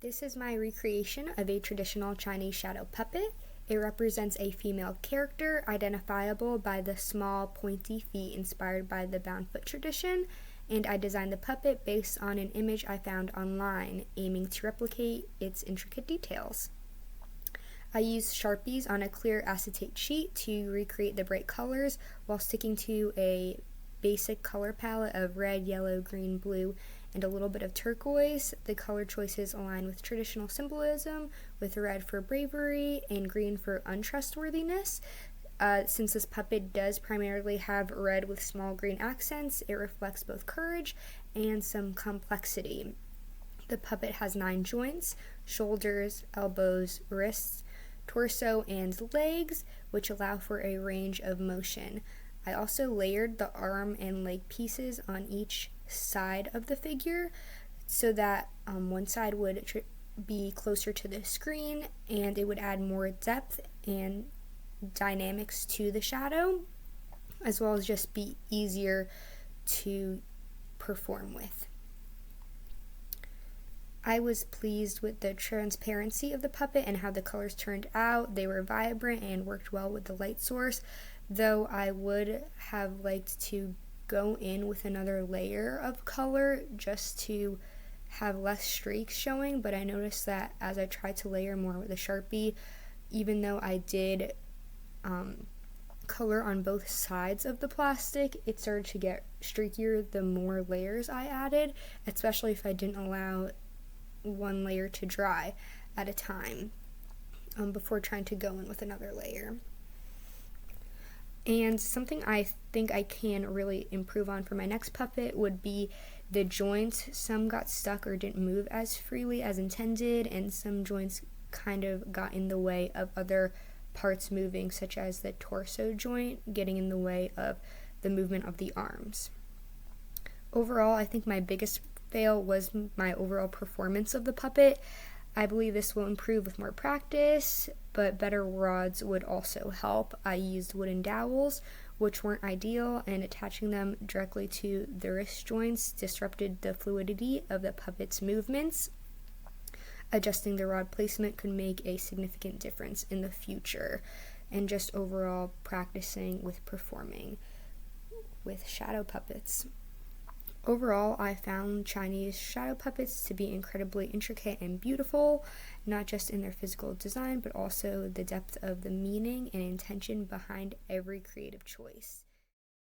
This is my recreation of a traditional Chinese shadow puppet. It represents a female character identifiable by the small, pointy feet inspired by the bound foot tradition, and I designed the puppet based on an image I found online, aiming to replicate its intricate details. I used Sharpies on a clear acetate sheet to recreate the bright colors while sticking to a basic color palette of red, yellow, green, blue, and a little bit of turquoise. The color choices align with traditional symbolism, with red for bravery and green for untrustworthiness. Since this puppet does primarily have red with small green accents, it reflects both courage and some complexity. The puppet has 9 joints: shoulders, elbows, wrists, torso, and legs, which allow for a range of motion. I also layered the arm and leg pieces on each side of the figure so that one side would be closer to the screen and it would add more depth and dynamics to the shadow, as well as just be easier to perform with. I was pleased with the transparency of the puppet and how the colors turned out. They were vibrant and worked well with the light source, though I would have liked to go in with another layer of color just to have less streaks showing, but I noticed that as I tried to layer more with a Sharpie, even though I did color on both sides of the plastic, it started to get streakier the more layers I added, especially if I didn't allow one layer to dry at a time before trying to go in with another layer. And something I think I can really improve on for my next puppet would be the joints. Some got stuck or didn't move as freely as intended, and some joints kind of got in the way of other parts moving, such as the torso joint getting in the way of the movement of the arms. Overall, I think my biggest fail was my overall performance of the puppet. I believe this will improve with more practice, but better rods would also help. I used wooden dowels, which weren't ideal, and attaching them directly to the wrist joints disrupted the fluidity of the puppet's movements. Adjusting the rod placement could make a significant difference in the future, and just overall practicing with performing with shadow puppets. Overall, I found Chinese shadow puppets to be incredibly intricate and beautiful, not just in their physical design, but also the depth of the meaning and intention behind every creative choice.